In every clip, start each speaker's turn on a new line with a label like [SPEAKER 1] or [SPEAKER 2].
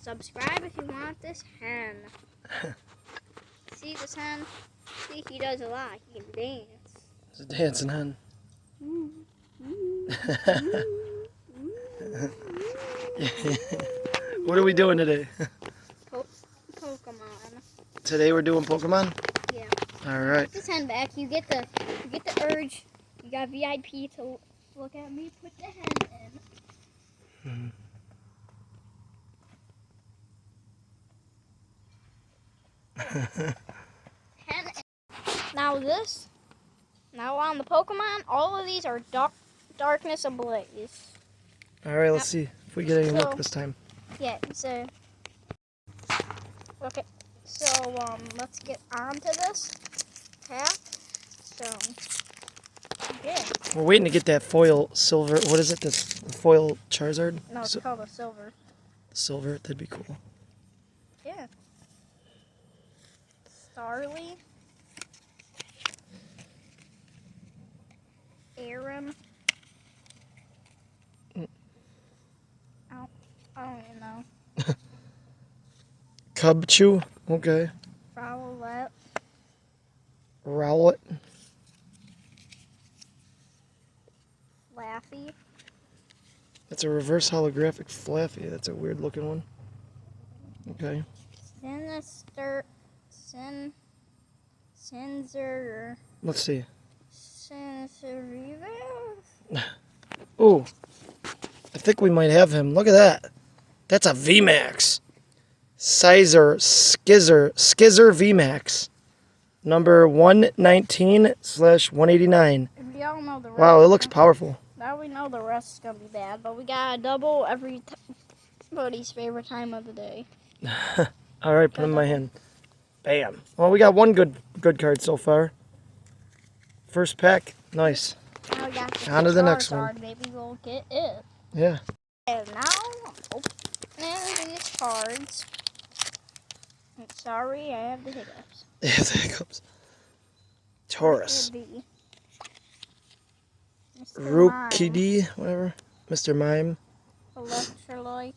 [SPEAKER 1] subscribe if you want this hen. See this hen? See, he does a lot. He can dance.
[SPEAKER 2] It's a dancing hen. What are we doing today?
[SPEAKER 1] Pokemon.
[SPEAKER 2] Today we're doing Pokemon?
[SPEAKER 1] Yeah.
[SPEAKER 2] Alright.
[SPEAKER 1] Put this hen back. You get the urge. You got VIP to look at me. Put the hen in. Hen in. Now on the Pokemon, all of these are darkness ablaze.
[SPEAKER 2] Alright, let's see if we get any luck this time.
[SPEAKER 1] Yeah, so okay. So let's get on to this pack. So yeah.
[SPEAKER 2] We're waiting to get that foil silver. What is it? This foil Charizard?
[SPEAKER 1] No, it's called a silver.
[SPEAKER 2] Silver? That'd be cool.
[SPEAKER 1] Yeah. Starly. Aram. I don't even know.
[SPEAKER 2] Cubchoo? Okay.
[SPEAKER 1] Rowlet.
[SPEAKER 2] Rowlet.
[SPEAKER 1] Flaffy.
[SPEAKER 2] That's a reverse holographic Flaffy. That's a weird looking one. Okay.
[SPEAKER 1] Sinzer.
[SPEAKER 2] Let's see.
[SPEAKER 1] Sinseriva?
[SPEAKER 2] Ooh. I think we might have him. Look at that. That's a VMAX. Skizzer VMAX. Number 119/189.
[SPEAKER 1] We all know the rest.
[SPEAKER 2] Wow, it looks powerful.
[SPEAKER 1] Now we know the rest is going to be bad, but we got a double everybody's favorite time of the day.
[SPEAKER 2] Alright, put him in my hand. Bam. Well, we got one good card so far. First pack. Nice.
[SPEAKER 1] Now we got the
[SPEAKER 2] on to the next one.
[SPEAKER 1] Maybe we'll get it.
[SPEAKER 2] Yeah.
[SPEAKER 1] And now I'm opening these cards. I'm sorry, I have the hiccups.
[SPEAKER 2] Yeah, the hiccups. Taurus. Kodi, whatever. Mr. Mime.
[SPEAKER 1] Electrolyte.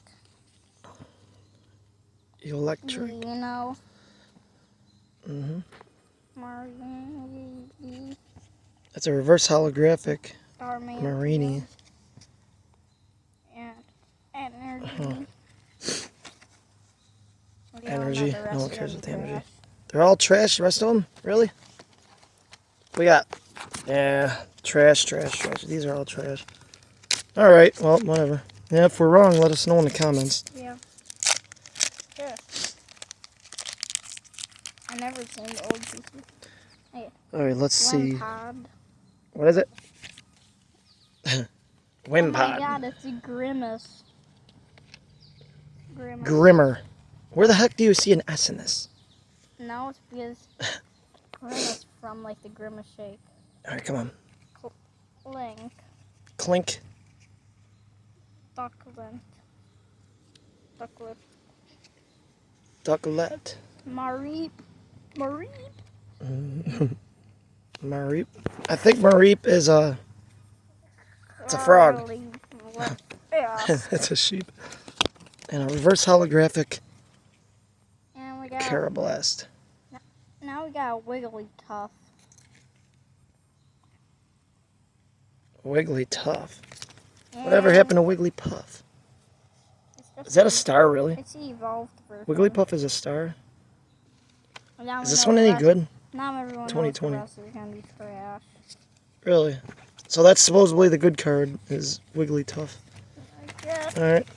[SPEAKER 2] Electric.
[SPEAKER 1] You know.
[SPEAKER 2] Mm-hmm. That's a reverse holographic. Marini.
[SPEAKER 1] And energy.
[SPEAKER 2] Energy. No one cares about the energy. They're all trash, the rest of them? Really? We got... Yeah, trash. These are all trash. Alright, well, whatever. Yeah, if we're wrong, let us know in the comments.
[SPEAKER 1] Yeah. Sure. I never seen the old pieces. Hey,
[SPEAKER 2] alright, let's see.
[SPEAKER 1] Wimpod.
[SPEAKER 2] What is it? Wimpod.
[SPEAKER 1] Oh my god, it's a Grimace.
[SPEAKER 2] Grimmer. Where the heck do you see an S in this?
[SPEAKER 1] No, it's because Grimace from like the Grimace shake.
[SPEAKER 2] Alright, come on.
[SPEAKER 1] Clink.
[SPEAKER 2] Clink.
[SPEAKER 1] Ducklet.
[SPEAKER 2] Ducklet.
[SPEAKER 1] Mareep.
[SPEAKER 2] Mareep. I think Mareep is a... It's a frog.
[SPEAKER 1] Yeah.
[SPEAKER 2] It's a sheep. And a reverse holographic
[SPEAKER 1] And we got...
[SPEAKER 2] Carablast.
[SPEAKER 1] Now we got a Wigglytuff.
[SPEAKER 2] Wigglytuff. Whatever happened to Wigglypuff? Is that a star, really?
[SPEAKER 1] It's the evolved version.
[SPEAKER 2] Wigglypuff is a star?
[SPEAKER 1] Now
[SPEAKER 2] Is this one any good?
[SPEAKER 1] Now everyone
[SPEAKER 2] 2020.
[SPEAKER 1] knows the rest is going to be trash.
[SPEAKER 2] Really? So that's supposedly the good card, is Wigglytuff.
[SPEAKER 1] I guess.
[SPEAKER 2] Alright.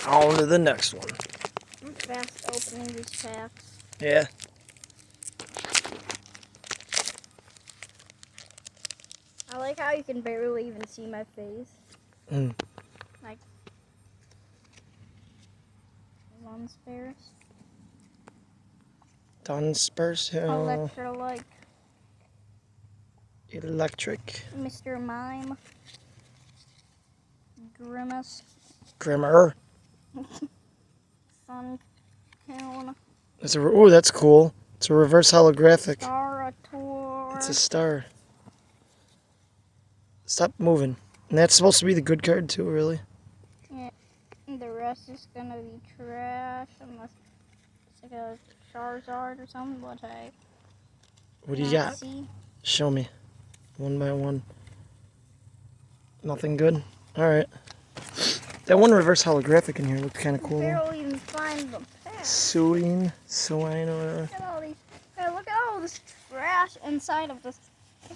[SPEAKER 2] On to the next one.
[SPEAKER 1] I'm fast opening these packs.
[SPEAKER 2] Yeah.
[SPEAKER 1] I like how you can barely even see my face. Like,
[SPEAKER 2] Dunsparce.
[SPEAKER 1] Electrolyte.
[SPEAKER 2] Electric.
[SPEAKER 1] Mr. Mime. Grimace.
[SPEAKER 2] Grimmer.
[SPEAKER 1] Suntoon.
[SPEAKER 2] Ooh, that's cool. It's a reverse holographic.
[SPEAKER 1] Starator.
[SPEAKER 2] It's a star. Stop moving. And that's supposed to be the good card too, really.
[SPEAKER 1] Yeah. The rest is gonna be trash unless it's like a Charizard or something, which I
[SPEAKER 2] What do you
[SPEAKER 1] cannot
[SPEAKER 2] got?
[SPEAKER 1] see.
[SPEAKER 2] Show me. One by one. Nothing good? Alright. That one reverse holographic in here looked kind of cool.
[SPEAKER 1] Barely even find the pack.
[SPEAKER 2] Swine or whatever.
[SPEAKER 1] Look at all these. Hey, look at all this trash inside of this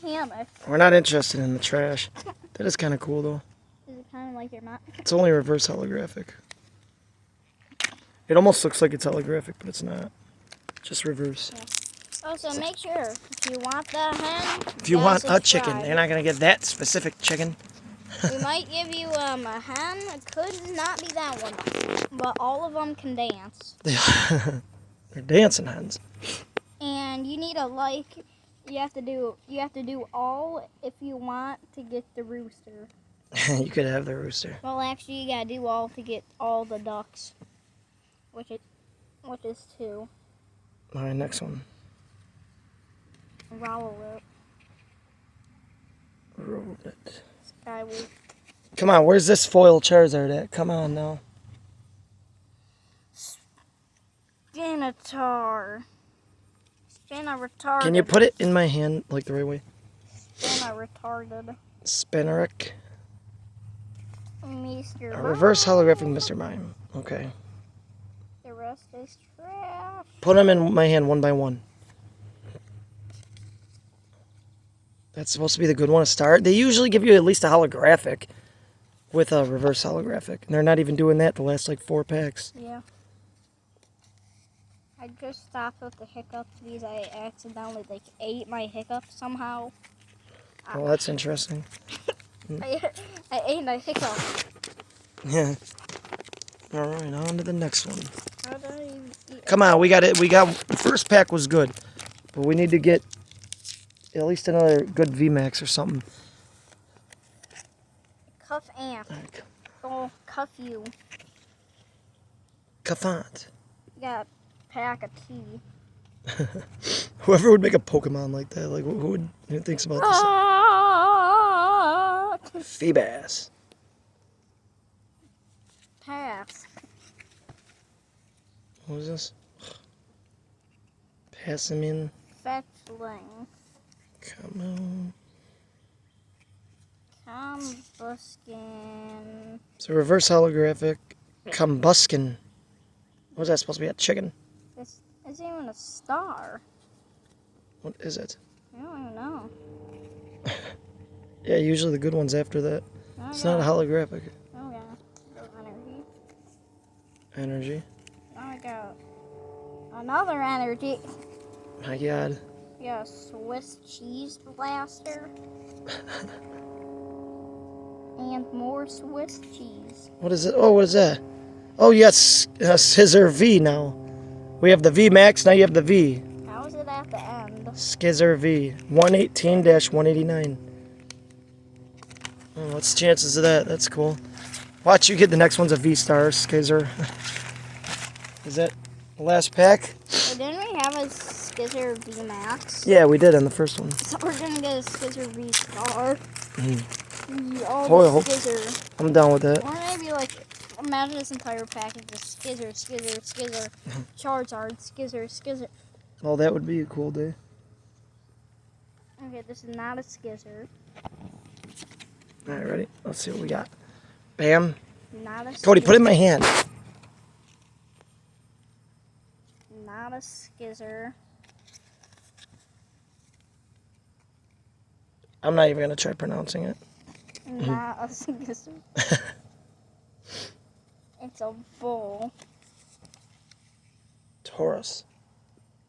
[SPEAKER 1] hammock.
[SPEAKER 2] We're not interested in the trash. That is kind of cool though.
[SPEAKER 1] Is it kind of like your map?
[SPEAKER 2] It's only reverse holographic. It almost looks like it's holographic, but it's not. Just reverse.
[SPEAKER 1] Yeah. Also, make sure if you want the hen,
[SPEAKER 2] If you want a
[SPEAKER 1] subscribe.
[SPEAKER 2] chicken, you're not gonna get that specific chicken.
[SPEAKER 1] We might give you a hen. It could not be that one, but all of them can dance.
[SPEAKER 2] They're dancing hens.
[SPEAKER 1] And you need a like. You have to do all if you want to get the rooster.
[SPEAKER 2] You could have the rooster.
[SPEAKER 1] Well, actually, you gotta do all to get all the ducks, which is 2.
[SPEAKER 2] All right, next one.
[SPEAKER 1] Rowlet,
[SPEAKER 2] Roll it.
[SPEAKER 1] Skywolf.
[SPEAKER 2] Come on, where's this foil Charizard at? Come on now.
[SPEAKER 1] Spinatar. Retarded.
[SPEAKER 2] Can you put it in my hand like the right way?
[SPEAKER 1] Retarded.
[SPEAKER 2] Spinnerick.
[SPEAKER 1] Mr.
[SPEAKER 2] A reverse holographic Mr. Mime. Okay.
[SPEAKER 1] The rest is trash.
[SPEAKER 2] Put them in my hand one by one. That's supposed to be the good one to start. They usually give you at least a holographic with a reverse holographic. And they're not even doing that the last like 4 packs.
[SPEAKER 1] Yeah. I just stopped with the hiccups because I accidentally ate my hiccup somehow.
[SPEAKER 2] Well, that's interesting.
[SPEAKER 1] I ate my hiccup.
[SPEAKER 2] Yeah. All right, on to the next one.
[SPEAKER 1] How did I even eat?
[SPEAKER 2] Come on, we got it. The first pack was good, but we need to get at least another good VMAX or something.
[SPEAKER 1] Cuff Amp.
[SPEAKER 2] Like,
[SPEAKER 1] Oh, cuff you.
[SPEAKER 2] Cafant.
[SPEAKER 1] You got a pack of tea.
[SPEAKER 2] Whoever would make a Pokemon like that, like who thinks about this? Feebas.
[SPEAKER 1] Pass.
[SPEAKER 2] What was this? Pass him in.
[SPEAKER 1] Fetchling.
[SPEAKER 2] Come on.
[SPEAKER 1] Combuskin.
[SPEAKER 2] So reverse holographic. Combuskin. What was that supposed to be? A chicken?
[SPEAKER 1] This isn't even a star.
[SPEAKER 2] What is it?
[SPEAKER 1] I don't even know.
[SPEAKER 2] Yeah, usually the good ones after that.
[SPEAKER 1] Oh,
[SPEAKER 2] It's
[SPEAKER 1] yeah.
[SPEAKER 2] not a holographic.
[SPEAKER 1] Oh yeah. Go energy.
[SPEAKER 2] Energy.
[SPEAKER 1] Now I got another energy.
[SPEAKER 2] My God.
[SPEAKER 1] Yeah, Swiss cheese blaster. And more Swiss cheese.
[SPEAKER 2] What is it? Oh, what is that? Oh, yes, Scissor V now. We have the V Max, now you have the V.
[SPEAKER 1] How is it at the end?
[SPEAKER 2] Skizzer V. 118-189. Oh, what's the chances of that? That's cool. Watch you get the next one's a V-Star, Skizzer. Is that the last pack?
[SPEAKER 1] But didn't we have a Skizzer V Max?
[SPEAKER 2] Yeah, we did on the first one.
[SPEAKER 1] So we're gonna get a Skizzer V Star. Oh,
[SPEAKER 2] Well,
[SPEAKER 1] Skizzer.
[SPEAKER 2] I'm down with that.
[SPEAKER 1] Or maybe imagine this entire package of Skizzer, Charizard, Skizzer.
[SPEAKER 2] Well, that would be a cool day.
[SPEAKER 1] Okay, this is not a Skizzer.
[SPEAKER 2] All right, ready? Let's see what we got. Bam.
[SPEAKER 1] Not a
[SPEAKER 2] Cody,
[SPEAKER 1] Skizzer.
[SPEAKER 2] put it in my hand.
[SPEAKER 1] Not a Skizzer.
[SPEAKER 2] I'm not even going to try pronouncing it.
[SPEAKER 1] Not a Skizzer. It's a bull.
[SPEAKER 2] Taurus.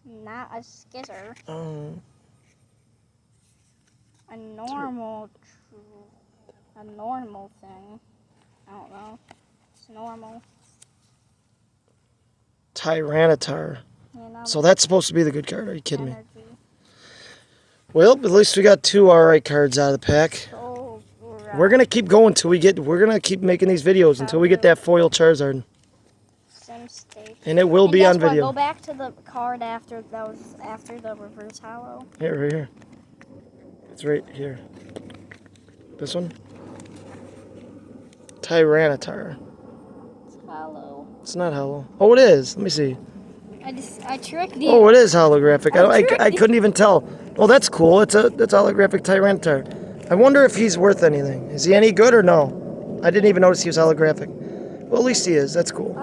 [SPEAKER 1] Not a Skizzer. A normal thing. I don't know. It's normal.
[SPEAKER 2] Tyranitar.
[SPEAKER 1] You know,
[SPEAKER 2] So that's supposed to be the good card. Are you kidding me?
[SPEAKER 1] energy.
[SPEAKER 2] Well, at least we got 2 alright cards out of the pack.
[SPEAKER 1] So
[SPEAKER 2] We're going to keep going till we get... We're going to keep making these videos until we get that foil Charizard.
[SPEAKER 1] Sim state.
[SPEAKER 2] And it will
[SPEAKER 1] And
[SPEAKER 2] be
[SPEAKER 1] guess
[SPEAKER 2] on
[SPEAKER 1] what?
[SPEAKER 2] video.
[SPEAKER 1] Go back to the card after the reverse hollow.
[SPEAKER 2] Here, right here. It's right here. This one? Tyranitar.
[SPEAKER 1] It's hollow.
[SPEAKER 2] It's not hollow. Oh, it is. Let me see.
[SPEAKER 1] I tricked you.
[SPEAKER 2] Oh, it is holographic.
[SPEAKER 1] tricked
[SPEAKER 2] I
[SPEAKER 1] you.
[SPEAKER 2] couldn't even tell. Well, that's cool. It's holographic Tyranitar. I wonder if he's worth anything. Is he any good or no? I didn't even notice he was holographic. Well, at least he is. That's cool.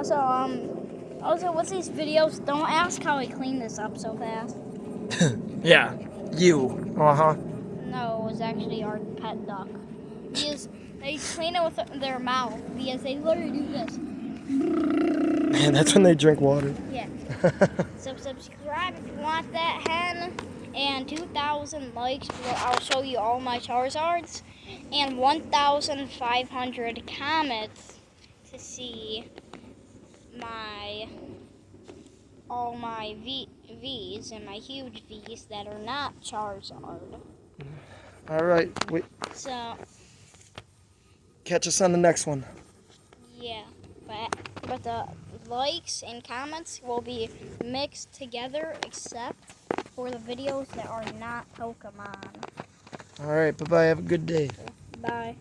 [SPEAKER 1] Also, with these videos, don't ask how I clean this up so fast.
[SPEAKER 2] Yeah. You. Uh-huh.
[SPEAKER 1] No, it was actually our pet duck. They clean it with their mouth because they literally do this.
[SPEAKER 2] Man, that's when they drink water.
[SPEAKER 1] Yeah. So subscribe if you want that hen. And 2,000 likes, I'll show you all my Charizards. And 1,500 comments to see all my V's and my huge V's that are not Charizard.
[SPEAKER 2] All right.
[SPEAKER 1] So,
[SPEAKER 2] Catch us on the next one.
[SPEAKER 1] yeah. But the likes and comments will be mixed together except for the videos that are not Pokemon.
[SPEAKER 2] All right. Bye-bye. Have a good day.
[SPEAKER 1] Bye.